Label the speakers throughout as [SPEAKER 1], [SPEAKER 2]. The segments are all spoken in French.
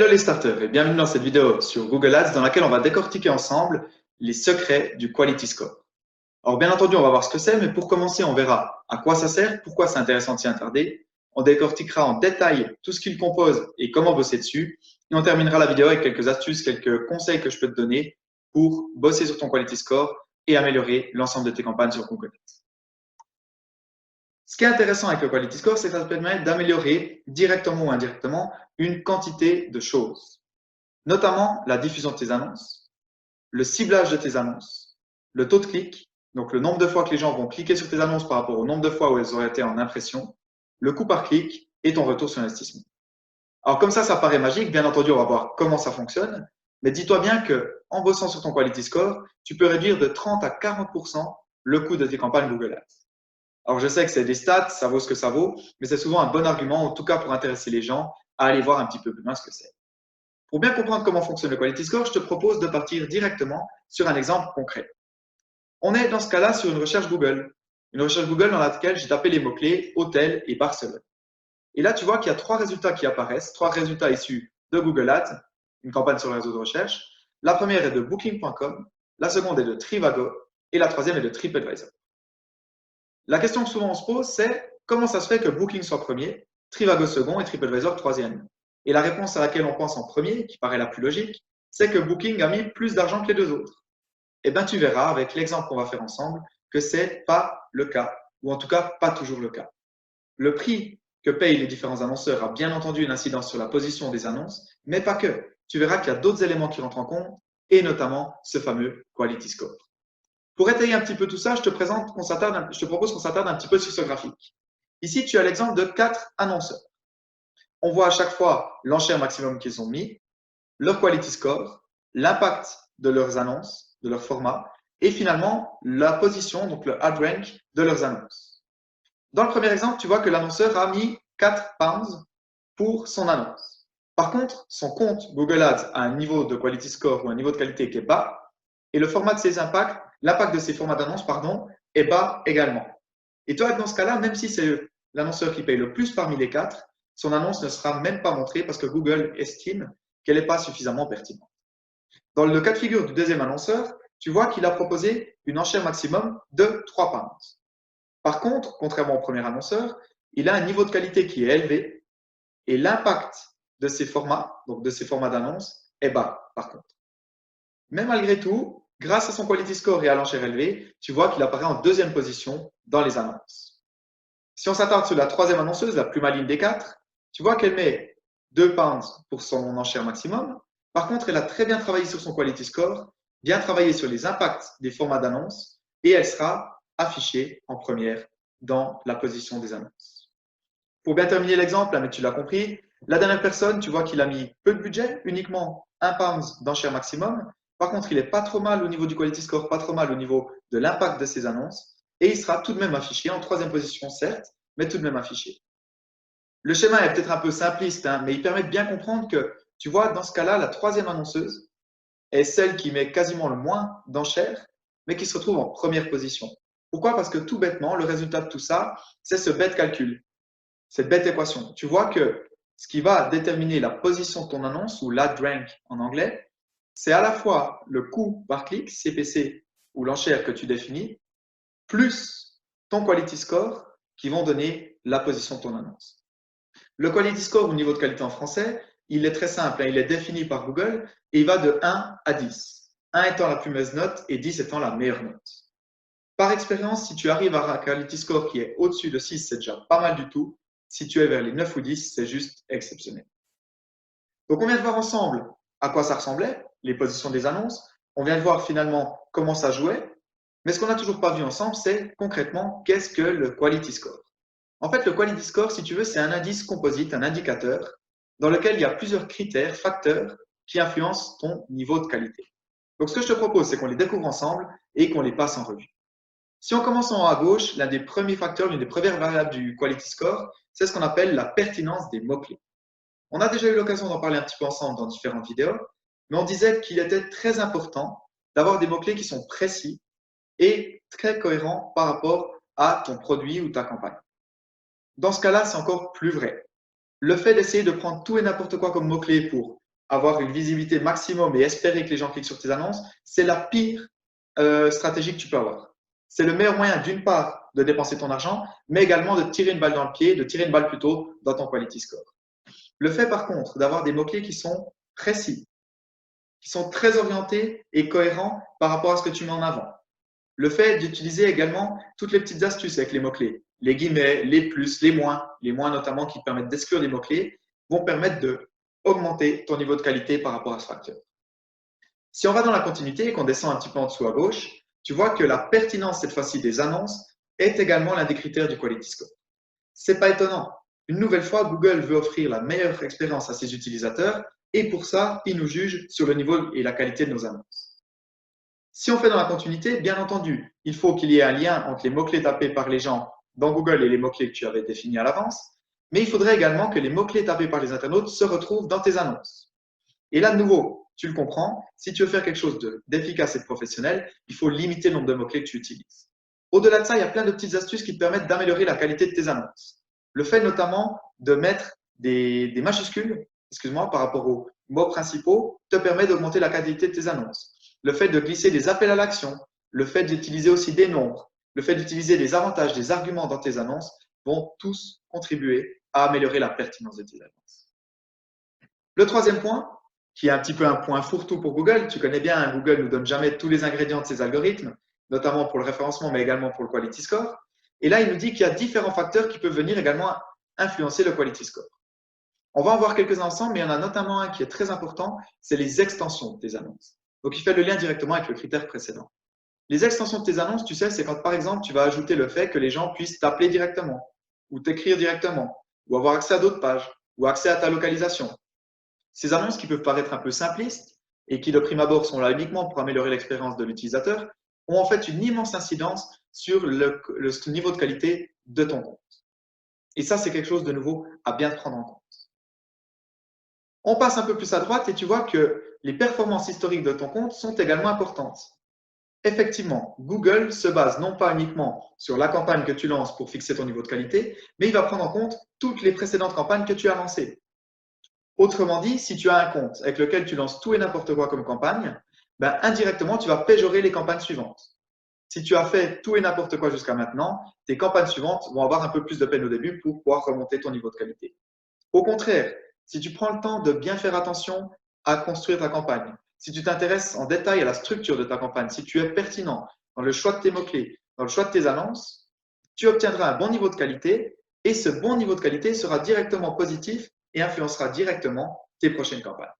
[SPEAKER 1] Hello les starters et bienvenue dans cette vidéo sur Google Ads dans laquelle on va décortiquer ensemble les secrets du Quality Score. Alors bien entendu, on va voir ce que c'est, mais pour commencer, on verra à quoi ça sert, pourquoi c'est intéressant de s'y attarder. On décortiquera en détail tout ce qu'il compose et comment bosser dessus. Et on terminera la vidéo avec quelques astuces, quelques conseils que je peux te donner pour bosser sur ton Quality Score et améliorer l'ensemble de tes campagnes sur Google Ads. Ce qui est intéressant avec le Quality Score, c'est que ça te permet d'améliorer directement ou indirectement une quantité de choses, notamment la diffusion de tes annonces, le ciblage de tes annonces, le taux de clic, donc le nombre de fois que les gens vont cliquer sur tes annonces par rapport au nombre de fois où elles auraient été en impression, le coût par clic et ton retour sur investissement. Alors comme ça paraît magique, bien entendu, on va voir comment ça fonctionne, mais dis-toi bien que en bossant sur ton Quality Score, tu peux réduire de 30 à 40% le coût de tes campagnes Google Ads. Alors, je sais que c'est des stats, ça vaut ce que ça vaut, mais c'est souvent un bon argument, en tout cas pour intéresser les gens à aller voir un petit peu plus loin ce que c'est. Pour bien comprendre comment fonctionne le Quality Score, je te propose de partir directement sur un exemple concret. On est dans ce cas-là sur une recherche Google dans laquelle j'ai tapé les mots-clés hôtel et Barcelone. Et là, tu vois qu'il y a trois résultats qui apparaissent, trois résultats issus de Google Ads, une campagne sur le réseau de recherche. La première est de Booking.com, la seconde est de Trivago et la troisième est de TripAdvisor. La question que souvent on se pose, c'est comment ça se fait que Booking soit premier, Trivago second et TripAdvisor troisième? Et la réponse à laquelle on pense en premier, qui paraît la plus logique, c'est que Booking a mis plus d'argent que les deux autres. Eh bien, tu verras avec l'exemple qu'on va faire ensemble que ce n'est pas le cas, ou en tout cas pas toujours le cas. Le prix que payent les différents annonceurs a bien entendu une incidence sur la position des annonces, mais pas que. Tu verras qu'il y a d'autres éléments qui rentrent en compte, et notamment ce fameux Quality Score. Pour étayer un petit peu tout ça, je te propose qu'on s'attarde un petit peu sur ce graphique. Ici, tu as l'exemple de 4 annonceurs. On voit à chaque fois l'enchère maximum qu'ils ont mis, leur quality score, l'impact de leurs annonces, de leur format, et finalement la position, donc le ad rank de leurs annonces. Dans le premier exemple, tu vois que l'annonceur a mis 4 pounds pour son annonce. Par contre, son compte Google Ads a un niveau de quality score ou un niveau de qualité qui est bas, et le format de ses impacts, l'impact de ces formats d'annonce, est bas également. Et toi, dans ce cas-là, même si c'est l'annonceur qui paye le plus parmi les 4, son annonce ne sera même pas montrée parce que Google estime qu'elle n'est pas suffisamment pertinente. Dans le cas de figure du deuxième annonceur, tu vois qu'il a proposé une enchère maximum de 3 pounds. Par contre, contrairement au premier annonceur, il a un niveau de qualité qui est élevé et l'impact de ces formats, donc de ces formats d'annonce, est bas par contre. Mais malgré tout, grâce à son quality score et à l'enchère élevée, tu vois qu'il apparaît en deuxième position dans les annonces. Si on s'attarde sur la troisième annonceuse, la plus maligne des 4, tu vois qu'elle met 2 pounds pour son enchère maximum. Par contre, elle a très bien travaillé sur son quality score, bien travaillé sur les impacts des formats d'annonces et elle sera affichée en première dans la position des annonces. Pour bien terminer l'exemple, mais tu l'as compris, la dernière personne, tu vois qu'il a mis peu de budget, uniquement 1 pound d'enchère maximum. Par contre, il est pas trop mal au niveau du quality score, pas trop mal au niveau de l'impact de ses annonces. Et il sera tout de même affiché en troisième position, certes, mais tout de même affiché. Le schéma est peut-être un peu simpliste, mais il permet de bien comprendre que, tu vois, dans ce cas-là, la troisième annonceuse est celle qui met quasiment le moins d'enchères, mais qui se retrouve en première position. Pourquoi? Parce que tout bêtement, le résultat de tout ça, c'est ce bête calcul, cette bête équation. Tu vois que ce qui va déterminer la position de ton annonce, ou l'ad rank en anglais, c'est à la fois le coût par clic, CPC, ou l'enchère que tu définis, plus ton quality score qui vont donner la position de ton annonce. Le quality score au niveau de qualité en français, il est très simple, il est défini par Google et il va de 1 à 10. 1 étant la plus mauvaise note et 10 étant la meilleure note. Par expérience, si tu arrives à un quality score qui est au-dessus de 6, c'est déjà pas mal du tout. Si tu es vers les 9 ou 10, c'est juste exceptionnel. Donc, on vient de voir ensemble à quoi ça ressemblait, les positions des annonces. On vient de voir finalement comment ça jouait. Mais ce qu'on n'a toujours pas vu ensemble, c'est concrètement qu'est-ce que le quality score. En fait, le quality score, si tu veux, c'est un indice composite, un indicateur, dans lequel il y a plusieurs critères, facteurs, qui influencent ton niveau de qualité. Donc, ce que je te propose, c'est qu'on les découvre ensemble et qu'on les passe en revue. Si on commence en haut à gauche, l'un des premiers facteurs, l'une des premières variables du quality score, c'est ce qu'on appelle la pertinence des mots-clés. On a déjà eu l'occasion d'en parler un petit peu ensemble dans différentes vidéos, mais on disait qu'il était très important d'avoir des mots-clés qui sont précis et très cohérents par rapport à ton produit ou ta campagne. Dans ce cas-là, c'est encore plus vrai. Le fait d'essayer de prendre tout et n'importe quoi comme mot-clé pour avoir une visibilité maximum et espérer que les gens cliquent sur tes annonces, c'est la pire stratégie que tu peux avoir. C'est le meilleur moyen, d'une part, de dépenser ton argent, mais également de tirer une balle dans le pied, de tirer une balle plutôt dans ton quality score. Le fait, par contre, d'avoir des mots-clés qui sont précis, qui sont très orientés et cohérents par rapport à ce que tu mets en avant. Le fait d'utiliser également toutes les petites astuces avec les mots-clés, les guillemets, les plus, les moins notamment qui permettent d'exclure des mots-clés, vont permettre d'augmenter ton niveau de qualité par rapport à ce facteur. Si on va dans la continuité et qu'on descend un petit peu en dessous à gauche, tu vois que la pertinence cette fois-ci des annonces est également l'un des critères du quality score. C'est pas étonnant. Une nouvelle fois, Google veut offrir la meilleure expérience à ses utilisateurs et pour ça, il nous juge sur le niveau et la qualité de nos annonces. Si on fait dans la continuité, bien entendu, il faut qu'il y ait un lien entre les mots-clés tapés par les gens dans Google et les mots-clés que tu avais définis à l'avance, mais il faudrait également que les mots-clés tapés par les internautes se retrouvent dans tes annonces. Et là, de nouveau, tu le comprends, si tu veux faire quelque chose d'efficace et de professionnel, il faut limiter le nombre de mots-clés que tu utilises. Au-delà de ça, il y a plein de petites astuces qui te permettent d'améliorer la qualité de tes annonces. Le fait notamment de mettre des majuscules, par rapport aux mots principaux, te permet d'augmenter la qualité de tes annonces. Le fait de glisser des appels à l'action, le fait d'utiliser aussi des nombres, le fait d'utiliser des avantages, des arguments dans tes annonces vont tous contribuer à améliorer la pertinence de tes annonces. Le troisième point, qui est un petit peu un point fourre-tout pour Google, tu connais bien, hein, Google ne nous donne jamais tous les ingrédients de ses algorithmes, notamment pour le référencement, mais également pour le quality score. Et là, il nous dit qu'il y a différents facteurs qui peuvent venir également influencer le quality score. On va en voir quelques-uns ensemble, mais il y en a notamment un qui est très important, c'est les extensions de tes annonces. Donc, il fait le lien directement avec le critère précédent. Les extensions de tes annonces, tu sais, c'est quand, par exemple, tu vas ajouter le fait que les gens puissent t'appeler directement, ou t'écrire directement, ou avoir accès à d'autres pages, ou accès à ta localisation. Ces annonces qui peuvent paraître un peu simplistes et qui, de prime abord, sont là uniquement pour améliorer l'expérience de l'utilisateur, ont en fait une immense incidence sur le niveau de qualité de ton compte. Et ça, c'est quelque chose de nouveau à bien prendre en compte. On passe un peu plus à droite et tu vois que les performances historiques de ton compte sont également importantes. Effectivement, Google se base non pas uniquement sur la campagne que tu lances pour fixer ton niveau de qualité, mais il va prendre en compte toutes les précédentes campagnes que tu as lancées. Autrement dit, si tu as un compte avec lequel tu lances tout et n'importe quoi comme campagne, ben, indirectement, tu vas péjorer les campagnes suivantes. Si tu as fait tout et n'importe quoi jusqu'à maintenant, tes campagnes suivantes vont avoir un peu plus de peine au début pour pouvoir remonter ton niveau de qualité. Au contraire, si tu prends le temps de bien faire attention à construire ta campagne, si tu t'intéresses en détail à la structure de ta campagne, si tu es pertinent dans le choix de tes mots-clés, dans le choix de tes annonces, tu obtiendras un bon niveau de qualité et ce bon niveau de qualité sera directement positif et influencera directement tes prochaines campagnes.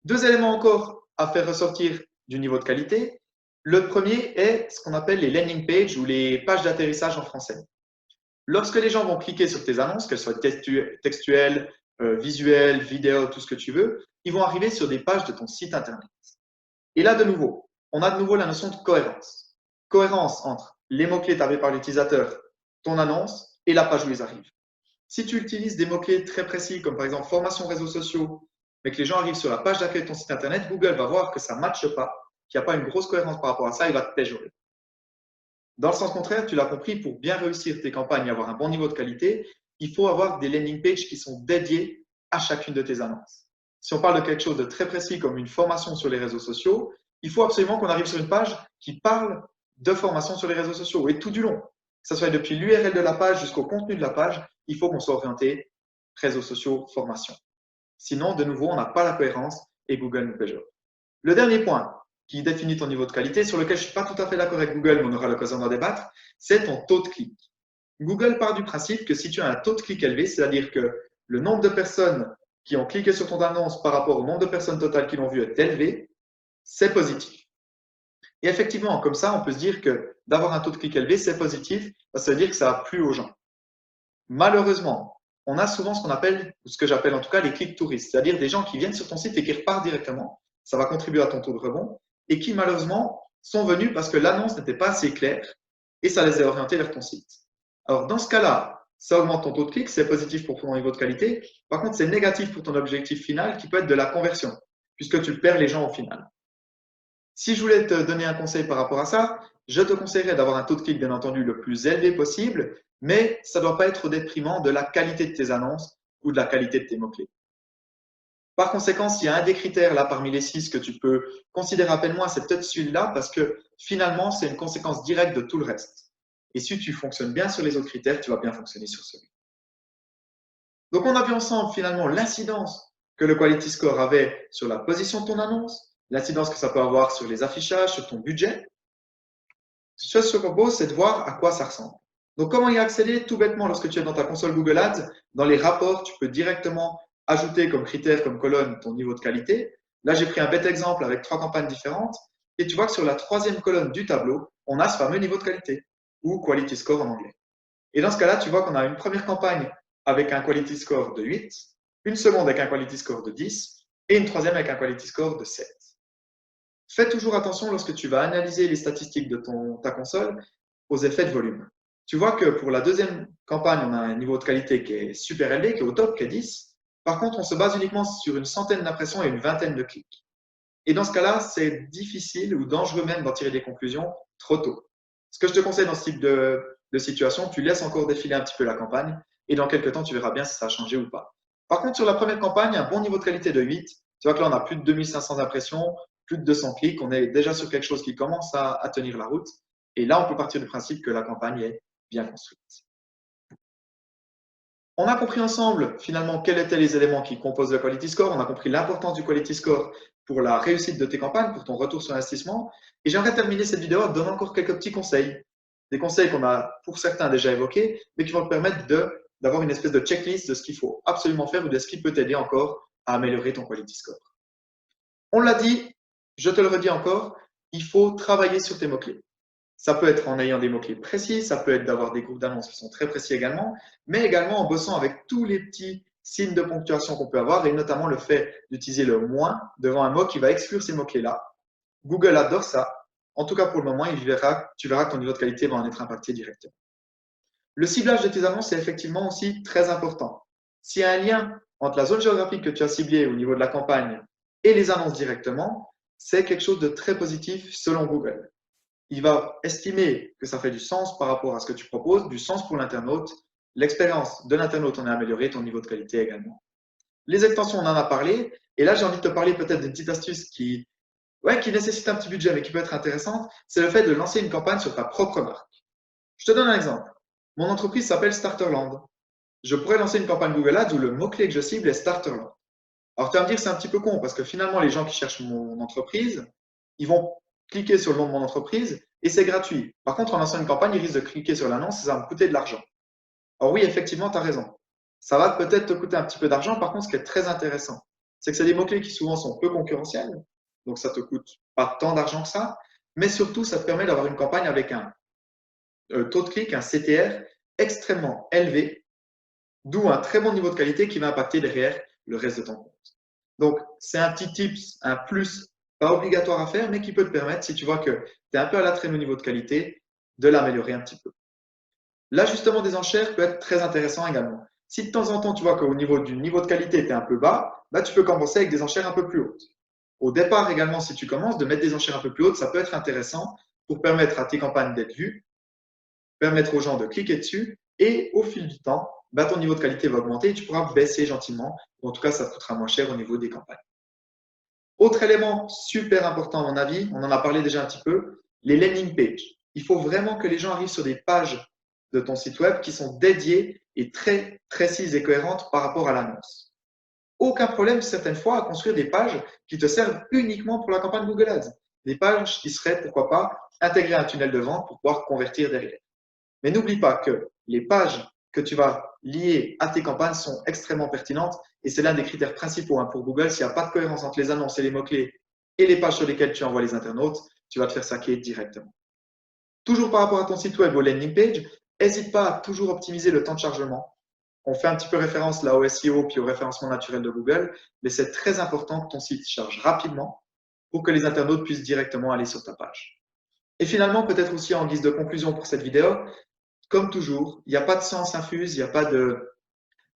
[SPEAKER 1] Deux éléments encore à faire ressortir du niveau de qualité. Le premier est ce qu'on appelle les landing pages ou les pages d'atterrissage en français. Lorsque les gens vont cliquer sur tes annonces, qu'elles soient textuelles, visuelles, vidéo, tout ce que tu veux, ils vont arriver sur des pages de ton site internet. Et là, de nouveau, on a de nouveau la notion de cohérence. Cohérence entre les mots-clés tapés par l'utilisateur, ton annonce et la page où ils arrivent. Si tu utilises des mots-clés très précis, comme par exemple formation réseaux sociaux, mais que les gens arrivent sur la page d'accueil de ton site internet, Google va voir que ça ne matche pas, qu'il n'y a pas une grosse cohérence par rapport à ça, il va te péjorer. Dans le sens contraire, tu l'as compris, pour bien réussir tes campagnes et avoir un bon niveau de qualité, il faut avoir des landing pages qui sont dédiées à chacune de tes annonces. Si on parle de quelque chose de très précis comme une formation sur les réseaux sociaux, il faut absolument qu'on arrive sur une page qui parle de formation sur les réseaux sociaux et tout du long. Que ce soit depuis l'URL de la page jusqu'au contenu de la page, il faut qu'on soit orienté réseaux sociaux, formation. Sinon, de nouveau, on n'a pas la cohérence et Google nous péjore. Le dernier point qui définit ton niveau de qualité, sur lequel je ne suis pas tout à fait d'accord avec Google, mais on aura l'occasion d'en débattre, c'est ton taux de clic. Google part du principe que si tu as un taux de clic élevé, c'est-à-dire que le nombre de personnes qui ont cliqué sur ton annonce par rapport au nombre de personnes totales qui l'ont vu est élevé, c'est positif. Et effectivement, comme ça, on peut se dire que d'avoir un taux de clic élevé, c'est positif, ça veut dire que ça a plu aux gens. Malheureusement, on a souvent ce qu'on appelle, ou ce que j'appelle en tout cas les clics touristes, c'est-à-dire des gens qui viennent sur ton site et qui repartent directement. Ça va contribuer à ton taux de rebond et qui malheureusement sont venus parce que l'annonce n'était pas assez claire et ça les a orientés vers ton site. Alors dans ce cas-là, ça augmente ton taux de clic, c'est positif pour ton niveau de qualité. Par contre, c'est négatif pour ton objectif final qui peut être de la conversion, puisque tu perds les gens au final. Si je voulais te donner un conseil par rapport à ça, je te conseillerais d'avoir un taux de clic bien entendu le plus élevé possible, mais ça ne doit pas être au détriment de la qualité de tes annonces ou de la qualité de tes mots-clés. Par conséquent, s'il y a un des critères là parmi les 6 que tu peux considérer à peine moins, c'est peut-être celui-là parce que finalement, c'est une conséquence directe de tout le reste. Et si tu fonctionnes bien sur les autres critères, tu vas bien fonctionner sur celui. Donc, on a vu ensemble finalement l'incidence que le Quality Score avait sur la position de ton annonce, l'incidence que ça peut avoir sur les affichages, sur ton budget. Ce que je te propose, c'est de voir à quoi ça ressemble. Donc, comment y accéder? Tout bêtement, lorsque tu es dans ta console Google Ads, dans les rapports, tu peux directement ajouter comme critère, comme colonne, ton niveau de qualité. Là, j'ai pris un bête exemple avec 3 campagnes différentes. Et tu vois que sur la 3e colonne du tableau, on a ce fameux niveau de qualité, ou Quality Score en anglais. Et dans ce cas-là, tu vois qu'on a une première campagne avec un Quality Score de 8, une seconde avec un Quality Score de 10 et une troisième avec un Quality Score de 7. Fais toujours attention lorsque tu vas analyser les statistiques de ta console aux effets de volume. Tu vois que pour la 2e campagne, on a un niveau de qualité qui est super élevé, qui est au top, qui est 10. Par contre, on se base uniquement sur une centaine d'impressions et une vingtaine de clics. Et dans ce cas-là, c'est difficile ou dangereux même d'en tirer des conclusions trop tôt. Ce que je te conseille dans ce type de situation, tu laisses encore défiler un petit peu la campagne et dans quelques temps, tu verras bien si ça a changé ou pas. Par contre, sur la première campagne, un bon niveau de qualité de 8. Tu vois que là, on a plus de 2500 impressions, plus de 200 clics. On est déjà sur quelque chose qui commence à tenir la route. Et là, on peut partir du principe que la campagne est bien construite. On a compris ensemble finalement quels étaient les éléments qui composent le Quality Score. On a compris l'importance du Quality Score pour la réussite de tes campagnes, pour ton retour sur investissement. Et j'aimerais terminer cette vidéo en te donnant encore quelques petits conseils. Des conseils qu'on a pour certains déjà évoqués, mais qui vont te permettre d'avoir une espèce de checklist de ce qu'il faut absolument faire ou de ce qui peut t'aider encore à améliorer ton Quality Score. On l'a dit, je te le redis encore, il faut travailler sur tes mots-clés. Ça peut être en ayant des mots-clés précis, ça peut être d'avoir des groupes d'annonces qui sont très précis également, mais également en bossant avec tous les petits signes de ponctuation qu'on peut avoir et notamment le fait d'utiliser le moins devant un mot qui va exclure ces mots-clés-là. Google adore ça. En tout cas, pour le moment, tu verras que ton niveau de qualité va en être impacté directement. Le ciblage de tes annonces est effectivement aussi très important. S'il y a un lien entre la zone géographique que tu as ciblée au niveau de la campagne et les annonces directement, c'est quelque chose de très positif selon Google. Il va estimer que ça fait du sens par rapport à ce que tu proposes, du sens pour l'internaute. L'expérience de l'internaute en est améliorée, ton niveau de qualité également. Les extensions, on en a parlé. Et là, j'ai envie de te parler peut-être d'une petite astuce qui nécessite un petit budget, mais qui peut être intéressante. C'est le fait de lancer une campagne sur ta propre marque. Je te donne un exemple. Mon entreprise s'appelle Starterland. Je pourrais lancer une campagne Google Ads où le mot-clé que je cible est Starterland. Alors, tu vas me dire, c'est un petit peu con parce que finalement, les gens qui cherchent mon entreprise, ils vont cliquer sur le nom de mon entreprise et c'est gratuit. Par contre, en lançant une campagne, ils risquent de cliquer sur l'annonce et ça va me coûter de l'argent. Alors oui, effectivement, tu as raison. Ça va peut-être te coûter un petit peu d'argent. Par contre, ce qui est très intéressant, c'est que c'est des mots-clés qui souvent sont peu concurrentiels. Donc, ça ne te coûte pas tant d'argent que ça. Mais surtout, ça te permet d'avoir une campagne avec un taux de clic, un CTR extrêmement élevé, d'où un très bon niveau de qualité qui va impacter derrière le reste de ton compte. Donc, c'est un petit tips, un plus pas obligatoire à faire, mais qui peut te permettre, si tu vois que tu es un peu à la traîne au niveau de qualité, de l'améliorer un petit peu. L'ajustement des enchères peut être très intéressant également. Si de temps en temps, tu vois qu'au niveau du niveau de qualité, tu es un peu bas, bah, tu peux commencer avec des enchères un peu plus hautes. Au départ également, si tu commences, de mettre des enchères un peu plus hautes, ça peut être intéressant pour permettre à tes campagnes d'être vues, permettre aux gens de cliquer dessus et au fil du temps, bah, ton niveau de qualité va augmenter et tu pourras baisser gentiment. En tout cas, ça te coûtera moins cher au niveau des campagnes. Autre élément super important à mon avis, on en a parlé déjà un petit peu, les landing pages. Il faut vraiment que les gens arrivent sur des pages de ton site web qui sont dédiées et très précises et cohérentes par rapport à l'annonce. Aucun problème certaines fois à construire des pages qui te servent uniquement pour la campagne Google Ads. Des pages qui seraient, pourquoi pas, intégrées à un tunnel de vente pour pouvoir convertir derrière. Mais n'oublie pas que les pages que tu vas lier à tes campagnes sont extrêmement pertinentes et c'est l'un des critères principaux pour Google. S'il n'y a pas de cohérence entre les annonces et les mots-clés et les pages sur lesquelles tu envoies les internautes, tu vas te faire saquer directement. Toujours par rapport à ton site web ou landing page, n'hésite pas à toujours optimiser le temps de chargement. On fait un petit peu référence là au SEO puis au référencement naturel de Google, mais c'est très important que ton site charge rapidement pour que les internautes puissent directement aller sur ta page. Et finalement, peut-être aussi en guise de conclusion pour cette vidéo, comme toujours, il n'y a pas de science infuse, il n'y a pas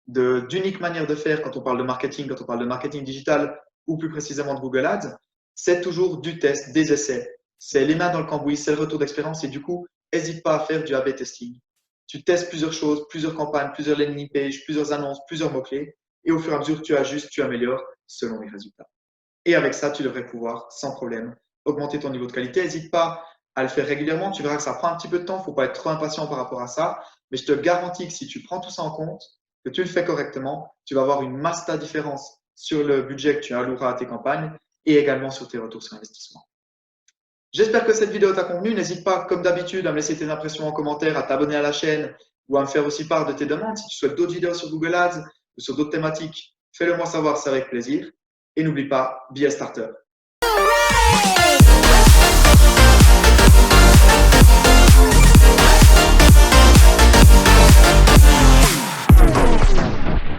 [SPEAKER 1] d'unique manière de faire quand on parle de marketing digital ou plus précisément de Google Ads. C'est toujours du test, des essais. C'est les mains dans le cambouis, c'est le retour d'expérience et du coup, n'hésite pas à faire du A/B testing. Tu testes plusieurs choses, plusieurs campagnes, plusieurs landing pages, plusieurs annonces, plusieurs mots-clés et au fur et à mesure, tu ajustes, tu améliores selon les résultats. Et avec ça, tu devrais pouvoir, sans problème, augmenter ton niveau de qualité. N'hésite pas à le faire régulièrement. Tu verras que ça prend un petit peu de temps. Il ne faut pas être trop impatient par rapport à ça. Mais je te garantis que si tu prends tout ça en compte, que tu le fais correctement, tu vas avoir une masse différence sur le budget que tu alloueras à tes campagnes et également sur tes retours sur investissement. J'espère que cette vidéo t'a convenu. N'hésite pas, comme d'habitude, à me laisser tes impressions en commentaire, à t'abonner à la chaîne ou à me faire aussi part de tes demandes. Si tu souhaites d'autres vidéos sur Google Ads ou sur d'autres thématiques, fais-le moi savoir, c'est avec plaisir. Et n'oublie pas, be a starter.